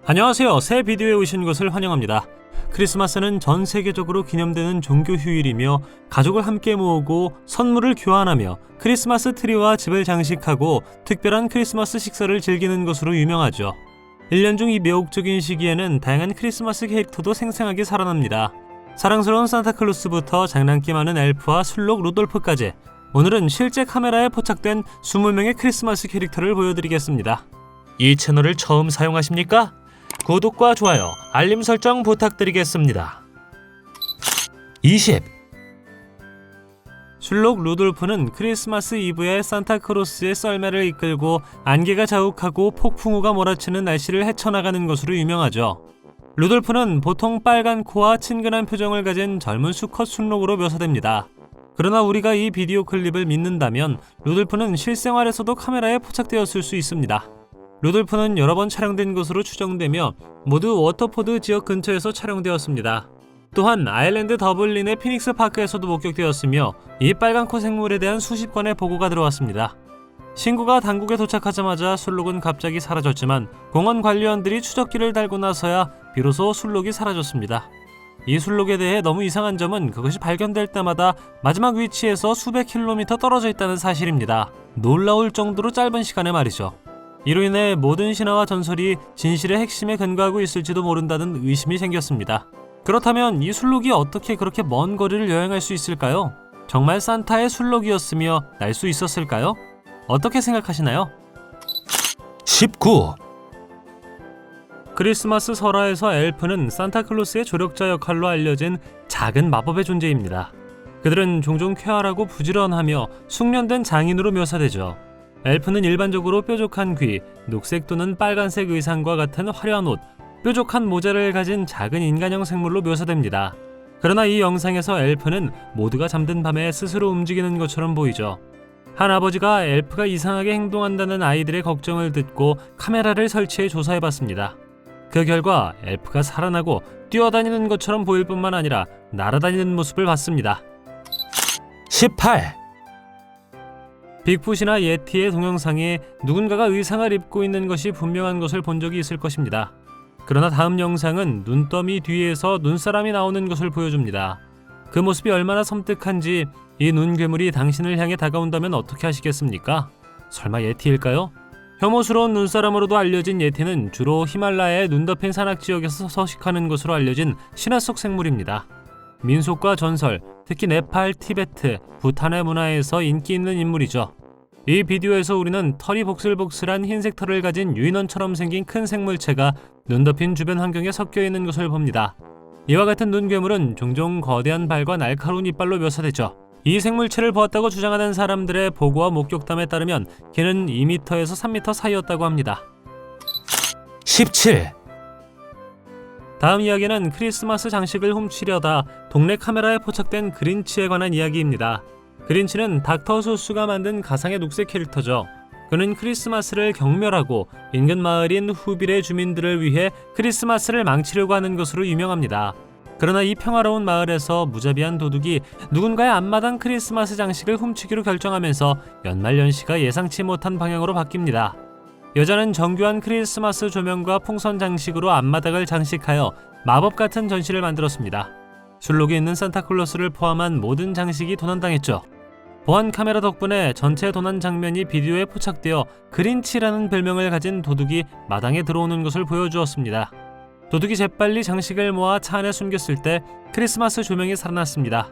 안녕하세요. 새 비디오에 오신 것을 환영합니다. 크리스마스는 전 세계적으로 기념되는 종교 휴일이며 가족을 함께 모으고 선물을 교환하며 크리스마스 트리와 집을 장식하고 특별한 크리스마스 식사를 즐기는 것으로 유명하죠. 1년 중 이 매혹적인 시기에는 다양한 크리스마스 캐릭터도 생생하게 살아납니다. 사랑스러운 산타클로스부터 장난기 많은 엘프와 술록 루돌프까지 오늘은 실제 카메라에 포착된 20명의 크리스마스 캐릭터를 보여드리겠습니다. 이 채널을 처음 사용하십니까? 구독과 좋아요, 알림 설정 부탁드리겠습니다. 20. 술록 루돌프는 크리스마스 이브에 산타크로스의 썰매를 이끌고 안개가 자욱하고 폭풍우가 몰아치는 날씨를 헤쳐나가는 것으로 유명하죠. 루돌프는 보통 빨간 코와 친근한 표정을 가진 젊은 수컷 순록으로 묘사됩니다. 그러나 우리가 이 비디오 클립을 믿는다면 루돌프는 실생활에서도 카메라에 포착되었을 수 있습니다. 루돌프는 여러 번 촬영된 것으로 추정되며 모두 워터포드 지역 근처에서 촬영되었습니다. 또한 아일랜드 더블린의 피닉스 파크에서도 목격되었으며 이 빨간 코 생물에 대한 수십 건의 보고가 들어왔습니다. 신고가 당국에 도착하자마자 술록은 갑자기 사라졌지만 공원 관리원들이 추적기를 달고 나서야 비로소 술록이 사라졌습니다. 이 술록에 대해 너무 이상한 점은 그것이 발견될 때마다 마지막 위치에서 수백 킬로미터 떨어져 있다는 사실입니다. 놀라울 정도로 짧은 시간에 말이죠. 이로 인해 모든 신화와 전설이 진실의 핵심에 근거하고 있을지도 모른다는 의심이 생겼습니다. 그렇다면 이 술록이 어떻게 그렇게 먼 거리를 여행할 수 있을까요? 정말 산타의 술록이었으며 날 수 있었을까요? 어떻게 생각하시나요? 19. 크리스마스 설화에서 엘프는 산타클로스의 조력자 역할로 알려진 작은 마법의 존재입니다. 그들은 종종 쾌활하고 부지런하며 숙련된 장인으로 묘사되죠. 엘프는 일반적으로 뾰족한 귀, 녹색 또는 빨간색 의상과 같은 화려한 옷, 뾰족한 모자를 가진 작은 인간형 생물로 묘사됩니다. 그러나 이 영상에서 엘프는 모두가 잠든 밤에 스스로 움직이는 것처럼 보이죠. 한 아버지가 엘프가 이상하게 행동한다는 아이들의 걱정을 듣고 카메라를 설치해 조사해봤습니다. 그 결과 엘프가 살아나고 뛰어다니는 것처럼 보일 뿐만 아니라 날아다니는 모습을 봤습니다. 18. 빅풋이나 예티의 동영상에 누군가가 의상을 입고 있는 것이 분명한 것을 본 적이 있을 것입니다. 그러나 다음 영상은 눈더미 뒤에서 눈사람이 나오는 것을 보여줍니다. 그 모습이 얼마나 섬뜩한지 이 눈괴물이 당신을 향해 다가온다면 어떻게 하시겠습니까? 설마 예티일까요? 혐오스러운 눈사람으로도 알려진 예티는 주로 히말라야의 눈 덮인 산악 지역에서 서식하는 것으로 알려진 신화 속 생물입니다. 민속과 전설, 특히 네팔, 티베트, 부탄의 문화에서 인기 있는 인물이죠. 이 비디오에서 우리는 털이 복슬복슬한 흰색 털을 가진 유인원처럼 생긴 큰 생물체가 눈 덮인 주변 환경에 섞여 있는 것을 봅니다. 이와 같은 눈괴물은 종종 거대한 발과 날카로운 이빨로 묘사되죠. 이 생물체를 보았다고 주장하는 사람들의 보고와 목격담에 따르면 걔는 2m에서 3m 사이였다고 합니다. 17. 다음 이야기는 크리스마스 장식을 훔치려다 동네 카메라에 포착된 그린치에 관한 이야기입니다. 그린치는 닥터 소스가 만든 가상의 녹색 캐릭터죠. 그는 크리스마스를 경멸하고 인근 마을인 후빌의 주민들을 위해 크리스마스를 망치려고 하는 것으로 유명합니다. 그러나 이 평화로운 마을에서 무자비한 도둑이 누군가의 앞마당 크리스마스 장식을 훔치기로 결정하면서 연말연시가 예상치 못한 방향으로 바뀝니다. 여자는 정교한 크리스마스 조명과 풍선 장식으로 앞마당을 장식하여 마법 같은 전시를 만들었습니다. 술록이 있는 산타클로스를 포함한 모든 장식이 도난당했죠. 보안 카메라 덕분에 전체 도난 장면이 비디오에 포착되어 그린치라는 별명을 가진 도둑이 마당에 들어오는 것을 보여주었습니다. 도둑이 재빨리 장식을 모아 차 안에 숨겼을 때 크리스마스 조명이 살아났습니다.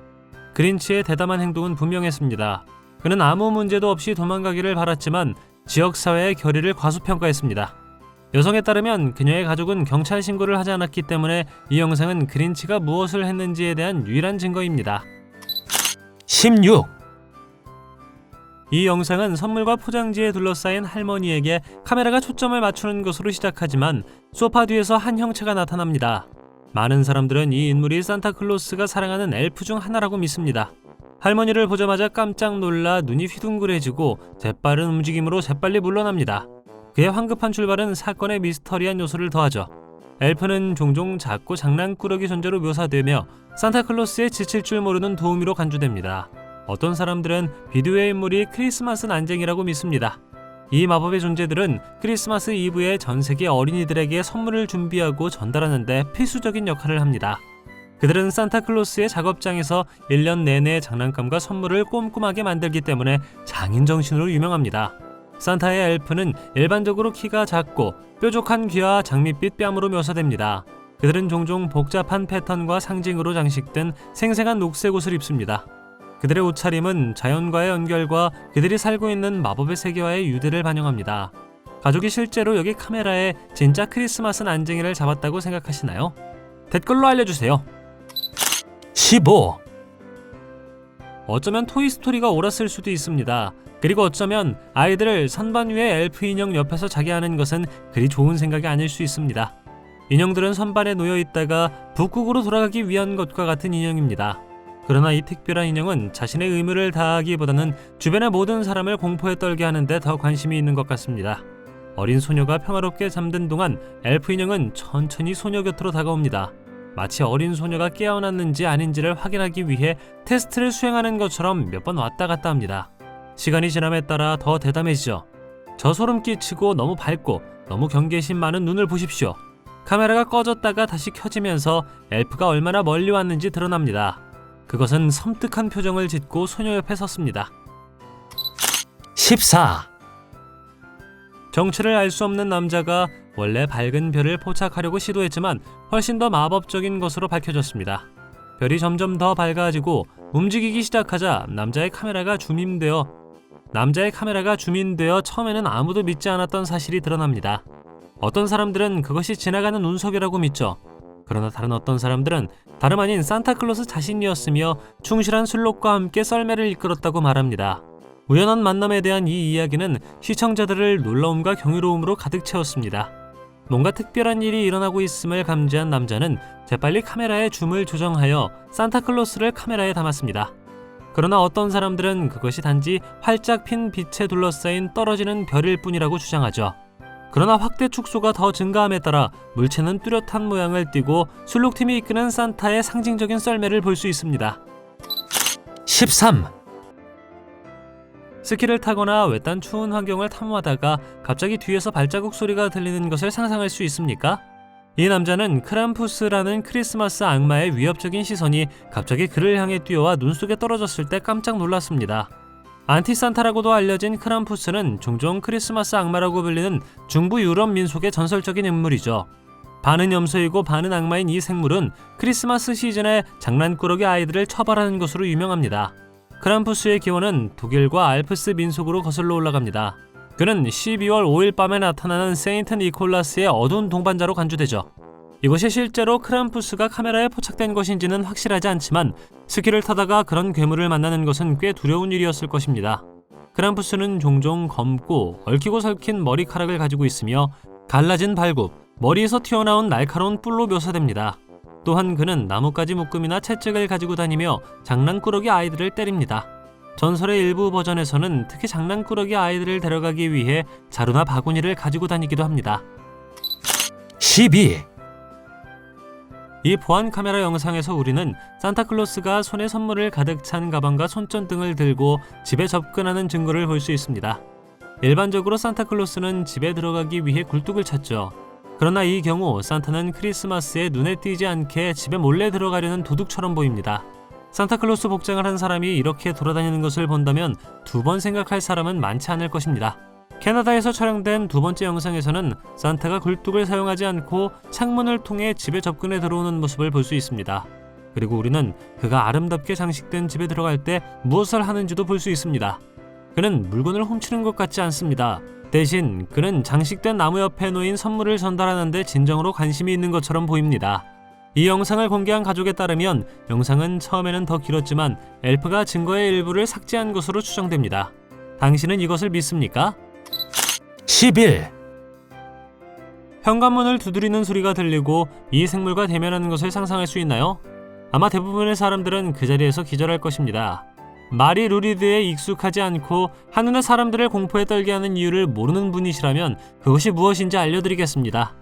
그린치의 대담한 행동은 분명했습니다. 그는 아무 문제도 없이 도망가기를 바랐지만 지역사회의 결의를 과소평가했습니다. 여성에 따르면 그녀의 가족은 경찰 신고를 하지 않았기 때문에 이 영상은 그린치가 무엇을 했는지에 대한 유일한 증거입니다. 16. 이 영상은 선물과 포장지에 둘러싸인 할머니에게 카메라가 초점을 맞추는 것으로 시작하지만 소파 뒤에서 한 형체가 나타납니다. 많은 사람들은 이 인물이 산타클로스가 사랑하는 엘프 중 하나라고 믿습니다. 할머니를 보자마자 깜짝 놀라 눈이 휘둥그레지고 재빠른 움직임으로 재빨리 물러납니다. 그의 황급한 출발은 사건의 미스터리한 요소를 더하죠. 엘프는 종종 작고 장난꾸러기 존재로 묘사되며 산타클로스에 지칠 줄 모르는 도우미로 간주됩니다. 어떤 사람들은 비디오의 인물이 크리스마스 난쟁이라고 믿습니다. 이 마법의 존재들은 크리스마스 이브에 전 세계 어린이들에게 선물을 준비하고 전달하는 데 필수적인 역할을 합니다. 그들은 산타클로스의 작업장에서 1년 내내 장난감과 선물을 꼼꼼하게 만들기 때문에 장인 정신으로 유명합니다. 산타의 엘프는 일반적으로 키가 작고 뾰족한 귀와 장밋빛 뺨으로 묘사됩니다. 그들은 종종 복잡한 패턴과 상징으로 장식된 생생한 녹색 옷을 입습니다. 그들의 옷차림은 자연과의 연결과 그들이 살고 있는 마법의 세계와의 유대를 반영합니다. 가족이 실제로 여기 카메라에 진짜 크리스마스 난쟁이를 잡았다고 생각하시나요? 댓글로 알려주세요. 15. 어쩌면 토이스토리가 옳았을 수도 있습니다. 그리고 어쩌면 아이들을 선반 위에 엘프 인형 옆에서 자게 하는 것은 그리 좋은 생각이 아닐 수 있습니다. 인형들은 선반에 놓여 있다가 북극으로 돌아가기 위한 것과 같은 인형입니다. 그러나 이 특별한 인형은 자신의 의무를 다하기보다는 주변의 모든 사람을 공포에 떨게 하는데 더 관심이 있는 것 같습니다. 어린 소녀가 평화롭게 잠든 동안 엘프 인형은 천천히 소녀 곁으로 다가옵니다. 마치 어린 소녀가 깨어났는지 아닌지를 확인하기 위해 테스트를 수행하는 것처럼 몇 번 왔다 갔다 합니다. 시간이 지남에 따라 더 대담해지죠. 저 소름 끼치고 너무 밝고 너무 경계심 많은 눈을 보십시오. 카메라가 꺼졌다가 다시 켜지면서 엘프가 얼마나 멀리 왔는지 드러납니다. 그것은 섬뜩한 표정을 짓고 소녀 옆에 섰습니다. 14. 정체를 알 수 없는 남자가 원래 밝은 별을 포착하려고 시도했지만 훨씬 더 마법적인 것으로 밝혀졌습니다. 별이 점점 더 밝아지고 움직이기 시작하자 남자의 카메라가 줌인되어 처음에는 아무도 믿지 않았던 사실이 드러납니다. 어떤 사람들은 그것이 지나가는 운석이라고 믿죠. 그러나 다른 어떤 사람들은 다름 아닌 산타클로스 자신이었으며 충실한 술록과 함께 썰매를 이끌었다고 말합니다. 우연한 만남에 대한 이 이야기는 시청자들을 놀라움과 경이로움으로 가득 채웠습니다. 뭔가 특별한 일이 일어나고 있음을 감지한 남자는 재빨리 카메라의 줌을 조정하여 산타클로스를 카메라에 담았습니다. 그러나 어떤 사람들은 그것이 단지 활짝 핀 빛에 둘러싸인 떨어지는 별일 뿐이라고 주장하죠. 그러나 확대 축소가 더 증가함에 따라 물체는 뚜렷한 모양을 띠고 술록팀이 이끄는 산타의 상징적인 썰매를 볼 수 있습니다. 13. 스키를 타거나 외딴 추운 환경을 탐험하다가 갑자기 뒤에서 발자국 소리가 들리는 것을 상상할 수 있습니까? 이 남자는 크람푸스라는 크리스마스 악마의 위협적인 시선이 갑자기 그를 향해 뛰어와 눈 속에 떨어졌을 때 깜짝 놀랐습니다. 안티산타라고도 알려진 크람푸스는 종종 크리스마스 악마라고 불리는 중부 유럽 민속의 전설적인 인물이죠. 반은 염소이고 반은 악마인 이 생물은 크리스마스 시즌에 장난꾸러기 아이들을 처벌하는 것으로 유명합니다. 크람푸스의 기원은 독일과 알프스 민속으로 거슬러 올라갑니다. 그는 12월 5일 밤에 나타나는 세인트 니콜라스의 어두운 동반자로 간주되죠. 이것이 실제로 크람푸스가 카메라에 포착된 것인지는 확실하지 않지만 스키를 타다가 그런 괴물을 만나는 것은 꽤 두려운 일이었을 것입니다. 크람푸스는 종종 검고 얽히고 설킨 머리카락을 가지고 있으며 갈라진 발굽, 머리에서 튀어나온 날카로운 뿔로 묘사됩니다. 또한 그는 나뭇가지 묶음이나 채찍을 가지고 다니며 장난꾸러기 아이들을 때립니다. 전설의 일부 버전에서는 특히 장난꾸러기 아이들을 데려가기 위해 자루나 바구니를 가지고 다니기도 합니다. 12. 이 보안 카메라 영상에서 우리는 산타클로스가 손에 선물을 가득 찬 가방과 손전등을 들고 집에 접근하는 증거를 볼 수 있습니다. 일반적으로 산타클로스는 집에 들어가기 위해 굴뚝을 찾죠. 그러나 이 경우 산타는 크리스마스에 눈에 띄지 않게 집에 몰래 들어가려는 도둑처럼 보입니다. 산타클로스 복장을 한 사람이 이렇게 돌아다니는 것을 본다면 두 번 생각할 사람은 많지 않을 것입니다. 캐나다에서 촬영된 두 번째 영상에서는 산타가 굴뚝을 사용하지 않고 창문을 통해 집에 접근해 들어오는 모습을 볼 수 있습니다. 그리고 우리는 그가 아름답게 장식된 집에 들어갈 때 무엇을 하는지도 볼 수 있습니다. 그는 물건을 훔치는 것 같지 않습니다. 대신 그는 장식된 나무 옆에 놓인 선물을 전달하는데 진정으로 관심이 있는 것처럼 보입니다. 이 영상을 공개한 가족에 따르면 영상은 처음에는 더 길었지만 엘프가 증거의 일부를 삭제한 것으로 추정됩니다. 당신은 이것을 믿습니까? 11. 현관문을 두드리는 소리가 들리고 이 생물과 대면하는 것을 상상할 수 있나요? 아마 대부분의 사람들은 그 자리에서 기절할 것입니다. 마리 루리드에 익숙하지 않고 한눈에 사람들을 공포에 떨게 하는 이유를 모르는 분이시라면 그것이 무엇인지 알려드리겠습니다.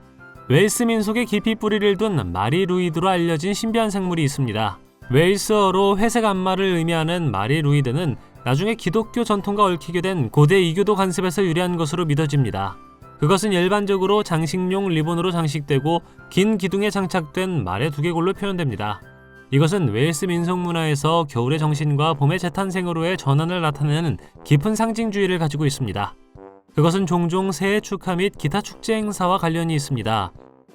웨일스 민속에 깊이 뿌리를 둔 마리 루이드로 알려진 신비한 생물이 있습니다. 웨일스어로 회색 안마를 의미하는 마리 루이드는 나중에 기독교 전통과 얽히게 된 고대 이교도 관습에서 유래한 것으로 믿어집니다. 그것은 일반적으로 장식용 리본으로 장식되고 긴 기둥에 장착된 말의 두개골로 표현됩니다. 이것은 웨일스 민속문화에서 겨울의 정신과 봄의 재탄생으로의 전환을 나타내는 깊은 상징주의를 가지고 있습니다. 그것은 종종 새해 축하 및 기타 축제 행사와 관련이 있습니다.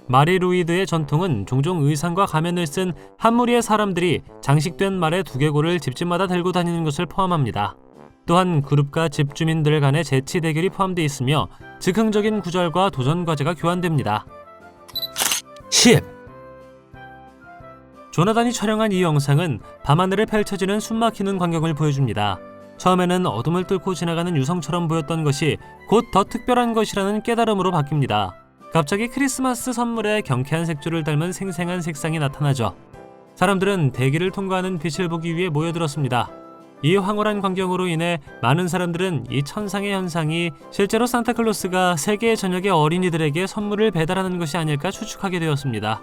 마리 루이드의 전통은 종종 의상과 가면을 쓴 한 무리의 사람들이 장식된 말의 두개골을 집집마다 들고 다니는 것을 포함합니다. 또한 그룹과 집주민들 간의 재치 대결이 포함되어 있으며 즉흥적인 구절과 도전 과제가 교환됩니다. 10. 조나단이 촬영한 이 영상은 밤하늘에 펼쳐지는 숨막히는 광경을 보여줍니다. 처음에는 어둠을 뚫고 지나가는 유성처럼 보였던 것이 곧 더 특별한 것이라는 깨달음으로 바뀝니다. 갑자기 크리스마스 선물에 경쾌한 색조를 닮은 생생한 색상이 나타나죠. 사람들은 대기를 통과하는 빛을 보기 위해 모여들었습니다. 이 황홀한 광경으로 인해 많은 사람들은 이 천상의 현상이 실제로 산타클로스가 세계의 전역의 어린이들에게 선물을 배달하는 것이 아닐까 추측하게 되었습니다.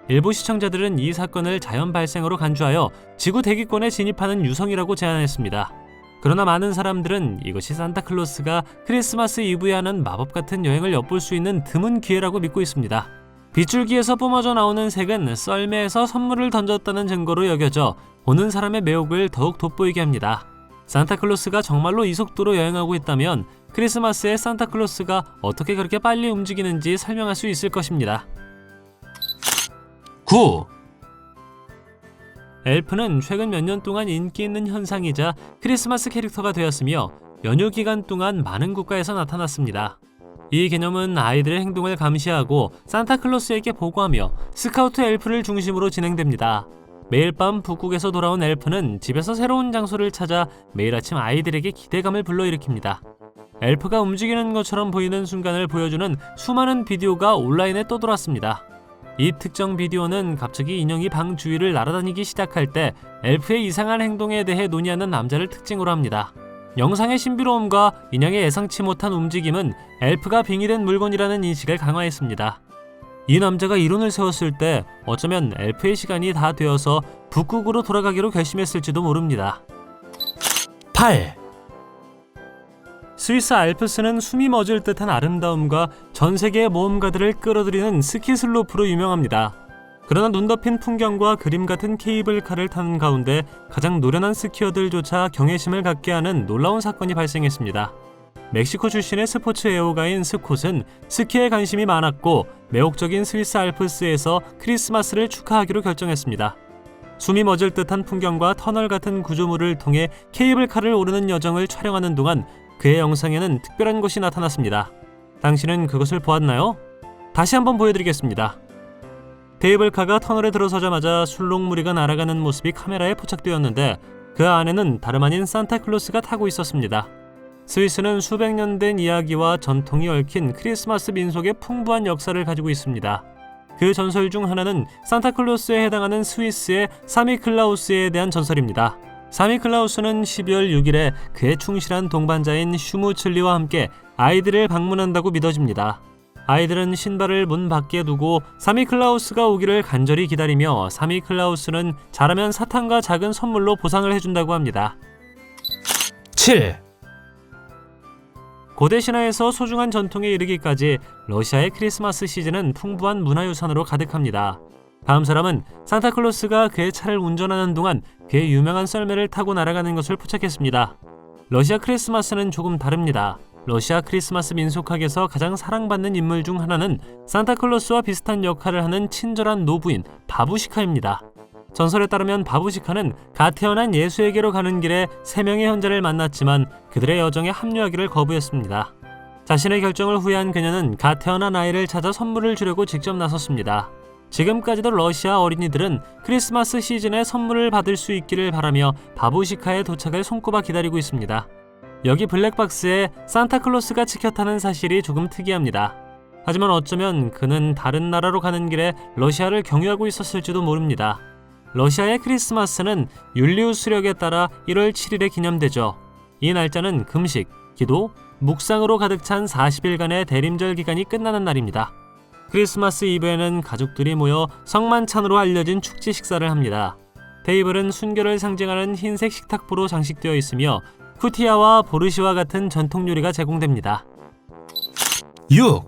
일부 시청자들은 이 사건을 자연 발생으로 간주하여 지구 대기권에 진입하는 유성이라고 제안했습니다. 그러나 많은 사람들은 이것이 산타클로스가 크리스마스 이브에 하는 마법 같은 여행을 엿볼 수 있는 드문 기회라고 믿고 있습니다. 빗줄기에서 뿜어져 나오는 색은 썰매에서 선물을 던졌다는 증거로 여겨져 보는 사람의 매혹을 더욱 돋보이게 합니다. 산타클로스가 정말로 이 속도로 여행하고 있다면 크리스마스에 산타클로스가 어떻게 그렇게 빨리 움직이는지 설명할 수 있을 것입니다. 9. 엘프는 최근 몇 년 동안 인기 있는 현상이자 크리스마스 캐릭터가 되었으며 연휴 기간 동안 많은 국가에서 나타났습니다. 이 개념은 아이들의 행동을 감시하고 산타클로스에게 보고하며 스카우트 엘프를 중심으로 진행됩니다. 매일 밤 북극에서 돌아온 엘프는 집에서 새로운 장소를 찾아 매일 아침 아이들에게 기대감을 불러일으킵니다. 엘프가 움직이는 것처럼 보이는 순간을 보여주는 수많은 비디오가 온라인에 떠돌았습니다. 이 특정 비디오는 갑자기 인형이 방 주위를 날아다니기 시작할 때 엘프의 이상한 행동에 대해 논의하는 남자를 특징으로 합니다. 영상의 신비로움과 인형의 예상치 못한 움직임은 엘프가 빙의된 물건이라는 인식을 강화했습니다. 이 남자가 이론을 세웠을 때 어쩌면 엘프의 시간이 다 되어서 북극으로 돌아가기로 결심했을지도 모릅니다. 8. 스위스 알프스는 숨이 멎을 듯한 아름다움과 전 세계의 모험가들을 끌어들이는 스키 슬로프로 유명합니다. 그러나 눈 덮인 풍경과 그림 같은 케이블카를 타는 가운데 가장 노련한 스키어들조차 경외심을 갖게 하는 놀라운 사건이 발생했습니다. 멕시코 출신의 스포츠 애호가인 스콧은 스키에 관심이 많았고 매혹적인 스위스 알프스에서 크리스마스를 축하하기로 결정했습니다. 숨이 멎을 듯한 풍경과 터널 같은 구조물을 통해 케이블카를 오르는 여정을 촬영하는 동안 그의 영상에는 특별한 것이 나타났습니다. 당신은 그것을 보았나요? 다시 한번 보여드리겠습니다. 케이블카가 터널에 들어서자마자 술록무리가 날아가는 모습이 카메라에 포착되었는데 그 안에는 다름 아닌 산타클로스가 타고 있었습니다. 스위스는 수백 년 된 이야기와 전통이 얽힌 크리스마스 민속의 풍부한 역사를 가지고 있습니다. 그 전설 중 하나는 산타클로스에 해당하는 스위스의 사미클라우스에 대한 전설입니다. 사미클라우스는 12월 6일에 그의 충실한 동반자인 슈무츠리와 함께 아이들을 방문한다고 믿어집니다. 아이들은 신발을 문 밖에 두고 사미클라우스가 오기를 간절히 기다리며 사미클라우스는 잘하면 사탕과 작은 선물로 보상을 해준다고 합니다. 7. 고대 신화에서 소중한 전통에 이르기까지 러시아의 크리스마스 시즌은 풍부한 문화유산으로 가득합니다. 다음 사람은 산타클로스가 그의 차를 운전하는 동안 그의 유명한 썰매를 타고 날아가는 것을 포착했습니다. 러시아 크리스마스는 조금 다릅니다. 러시아 크리스마스 민속학에서 가장 사랑받는 인물 중 하나는 산타클로스와 비슷한 역할을 하는 친절한 노부인 바부시카입니다. 전설에 따르면 바부시카는 갓 태어난 예수에게로 가는 길에 3명의 현자를 만났지만 그들의 여정에 합류하기를 거부했습니다. 자신의 결정을 후회한 그녀는 갓 태어난 아이를 찾아 선물을 주려고 직접 나섰습니다. 지금까지도 러시아 어린이들은 크리스마스 시즌에 선물을 받을 수 있기를 바라며 바부시카의 도착을 손꼽아 기다리고 있습니다. 여기 블랙박스에 산타클로스가 찍혀 타는 사실이 조금 특이합니다. 하지만 어쩌면 그는 다른 나라로 가는 길에 러시아를 경유하고 있었을지도 모릅니다. 러시아의 크리스마스는 율리우스력에 따라 1월 7일에 기념되죠. 이 날짜는 금식, 기도, 묵상으로 가득 찬 40일간의 대림절 기간이 끝나는 날입니다. 크리스마스 이브에는 가족들이 모여 성만찬으로 알려진 축제 식사를 합니다. 테이블은 순결을 상징하는 흰색 식탁보로 장식되어 있으며 쿠티아와 보르시와 같은 전통 요리가 제공됩니다. 6.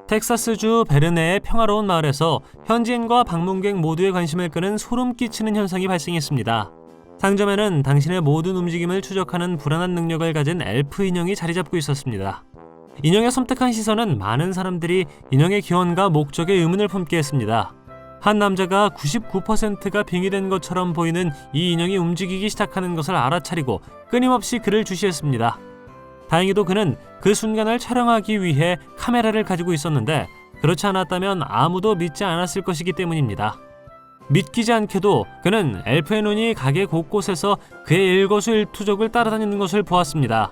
텍사스주 베르네의 평화로운 마을에서 현지인과 방문객 모두의 관심을 끄는 소름 끼치는 현상이 발생했습니다. 상점에는 당신의 모든 움직임을 추적하는 불안한 능력을 가진 엘프 인형이 자리 잡고 있었습니다. 인형의 섬뜩한 시선은 많은 사람들이 인형의 기원과 목적에 의문을 품게 했습니다. 한 남자가 99%가 빙의된 것처럼 보이는 이 인형이 움직이기 시작하는 것을 알아차리고 끊임없이 그를 주시했습니다. 다행히도 그는 그 순간을 촬영하기 위해 카메라를 가지고 있었는데 그렇지 않았다면 아무도 믿지 않았을 것이기 때문입니다. 믿기지 않게도 그는 엘프의 눈이 가게 곳곳에서 그의 일거수일투족을 따라다니는 것을 보았습니다.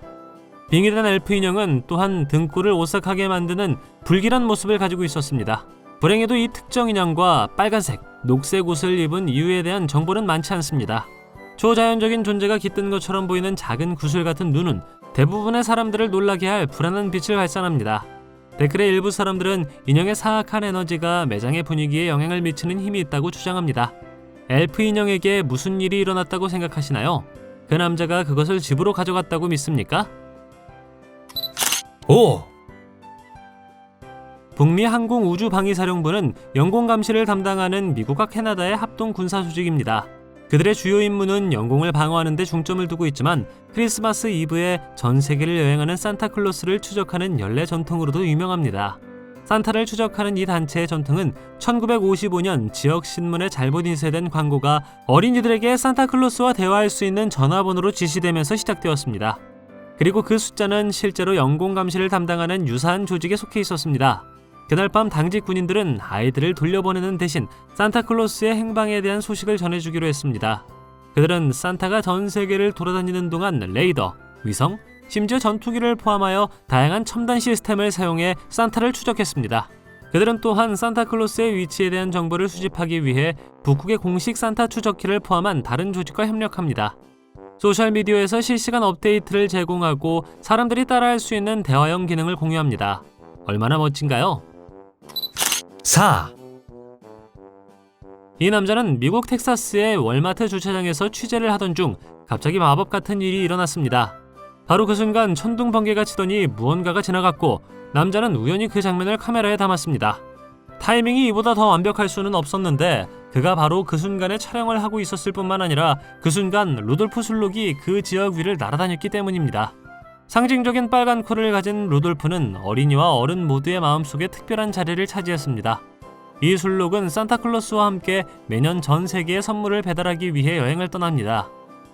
빙의된 엘프 인형은 또한 등골을 오싹하게 만드는 불길한 모습을 가지고 있었습니다. 불행히도 이 특정 인형과 빨간색, 녹색 옷을 입은 이유에 대한 정보는 많지 않습니다. 초자연적인 존재가 깃든 것처럼 보이는 작은 구슬 같은 눈은 대부분의 사람들을 놀라게 할 불안한 빛을 발산합니다. 댓글의 일부 사람들은 인형의 사악한 에너지가 매장의 분위기에 영향을 미치는 힘이 있다고 주장합니다. 엘프 인형에게 무슨 일이 일어났다고 생각하시나요? 그 남자가 그것을 집으로 가져갔다고 믿습니까? 5. 북미 항공우주방위사령부는 영공 감시를 담당하는 미국과 캐나다의 합동 군사 조직입니다. 그들의 주요 임무는 영공을 방어하는 데 중점을 두고 있지만 크리스마스 이브에 전 세계를 여행하는 산타클로스를 추적하는 연례 전통으로도 유명합니다. 산타를 추적하는 이 단체의 전통은 1955년 지역 신문에 잘못 인쇄된 광고가 어린이들에게 산타클로스와 대화할 수 있는 전화번호로 지시되면서 시작되었습니다. 그리고 그 숫자는 실제로 영공 감시를 담당하는 유사한 조직에 속해 있었습니다. 그날 밤 당직 군인들은 아이들을 돌려보내는 대신 산타클로스의 행방에 대한 소식을 전해주기로 했습니다. 그들은 산타가 전 세계를 돌아다니는 동안 레이더, 위성, 심지어 전투기를 포함하여 다양한 첨단 시스템을 사용해 산타를 추적했습니다. 그들은 또한 산타클로스의 위치에 대한 정보를 수집하기 위해 북극의 공식 산타 추적기를 포함한 다른 조직과 협력합니다. 소셜미디어에서 실시간 업데이트를 제공하고 사람들이 따라할 수 있는 대화형 기능을 공유합니다. 얼마나 멋진가요? 4. 이 남자는 미국 텍사스의 월마트 주차장에서 취재를 하던 중 갑자기 마법 같은 일이 일어났습니다. 바로 그 순간 천둥 번개가 치더니 무언가가 지나갔고 남자는 우연히 그 장면을 카메라에 담았습니다. 타이밍이 이보다 더 완벽할 수는 없었는데 그가 바로 그 순간에 촬영을 하고 있었을 뿐만 아니라 그 순간 루돌프 술록이 그 지역 위를 날아다녔기 때문입니다. 상징적인 빨간 코를 가진 루돌프는 어린이와 어른 모두의 마음속에 특별한 자리를 차지했습니다. 이 술록은 산타클로스와 함께 매년 전 세계에 선물을 배달하기 위해 여행을 떠납니다.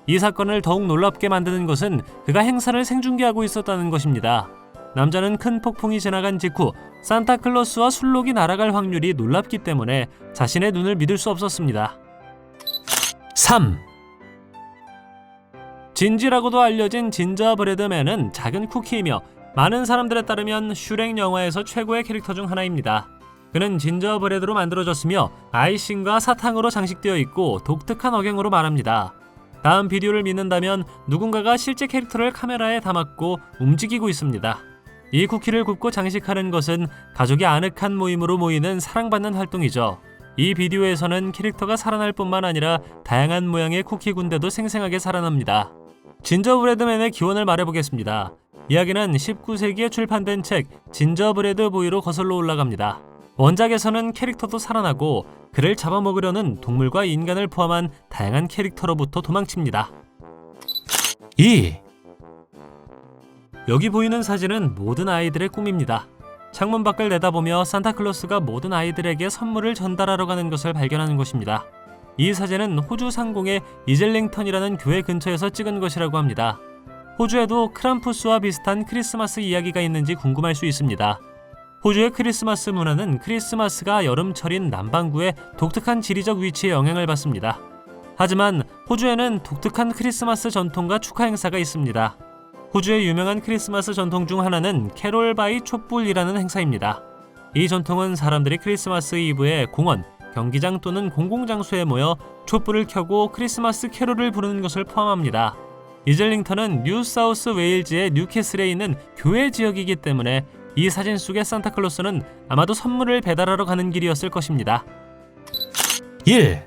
이 사건을 더욱 놀랍게 만드는 것은 그가 행사를 생중계하고 있었다는 것입니다. 남자는 큰 폭풍이 지나간 직후 산타클로스와 술록이 날아갈 확률이 놀랍기 때문에 자신의 눈을 믿을 수 없었습니다. 3. 진지라고도 알려진 진저브레드맨은 작은 쿠키이며 많은 사람들에 따르면 슈렉 영화에서 최고의 캐릭터 중 하나입니다. 그는 진저브레드로 만들어졌으며 아이싱과 사탕으로 장식되어 있고 독특한 억양으로 말합니다. 다음 비디오를 믿는다면 누군가가 실제 캐릭터를 카메라에 담았고 움직이고 있습니다. 이 쿠키를 굽고 장식하는 것은 가족이 아늑한 모임으로 모이는 사랑받는 활동이죠. 이 비디오에서는 캐릭터가 살아날 뿐만 아니라 다양한 모양의 쿠키 군대도 생생하게 살아납니다. 진저브레드맨의 기원을 말해보겠습니다. 이야기는 19세기에 출판된 책 진저브레드 보이로 거슬러 올라갑니다. 원작에서는 캐릭터도 살아나고 그를 잡아먹으려는 동물과 인간을 포함한 다양한 캐릭터로부터 도망칩니다. 2. 여기 보이는 사진은 모든 아이들의 꿈입니다. 창문 밖을 내다보며 산타클로스가 모든 아이들에게 선물을 전달하러 가는 것을 발견하는 것입니다. 이 사진은 호주 상공의 이젤링턴이라는 교회 근처에서 찍은 것이라고 합니다. 호주에도 크람푸스와 비슷한 크리스마스 이야기가 있는지 궁금할 수 있습니다. 호주의 크리스마스 문화는 크리스마스가 여름철인 남반구의 독특한 지리적 위치에 영향을 받습니다. 하지만 호주에는 독특한 크리스마스 전통과 축하 행사가 있습니다. 호주의 유명한 크리스마스 전통 중 하나는 캐롤 바이 촛불이라는 행사입니다. 이 전통은 사람들이 크리스마스 이브에 공원, 경기장 또는 공공장소에 모여 촛불을 켜고 크리스마스 캐롤을 부르는 것을 포함합니다. 이젤링턴은 뉴사우스 웨일즈의 뉴캐슬에 있는 교회 지역이기 때문에 이 사진 속의 산타클로스는 아마도 선물을 배달하러 가는 길이었을 것입니다. 1.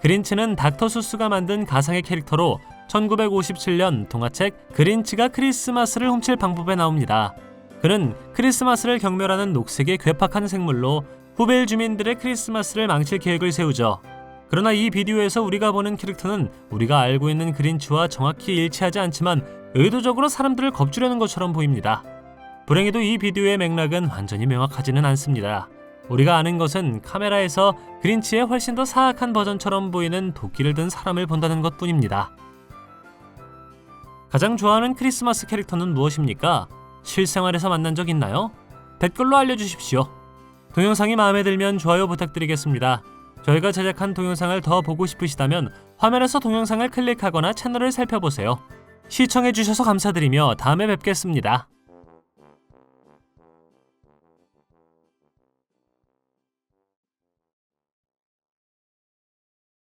그린치는 닥터 수스가 만든 가상의 캐릭터로 1957년 동화책 그린치가 크리스마스를 훔칠 방법에 나옵니다. 그는 크리스마스를 경멸하는 녹색의 괴팍한 생물로 후베일 주민들의 크리스마스를 망칠 계획을 세우죠. 그러나 이 비디오에서 우리가 보는 캐릭터는 우리가 알고 있는 그린치와 정확히 일치하지 않지만 의도적으로 사람들을 겁주려는 것처럼 보입니다. 불행히도 이 비디오의 맥락은 완전히 명확하지는 않습니다. 우리가 아는 것은 카메라에서 그린치의 훨씬 더 사악한 버전처럼 보이는 도끼를 든 사람을 본다는 것뿐입니다. 가장 좋아하는 크리스마스 캐릭터는 무엇입니까? 실생활에서 만난 적 있나요? 댓글로 알려주십시오. 동영상이 마음에 들면 좋아요 부탁드리겠습니다. 저희가 제작한 동영상을 더 보고 싶으시다면 화면에서 동영상을 클릭하거나 채널을 살펴보세요. 시청해주셔서 감사드리며 다음에 뵙겠습니다.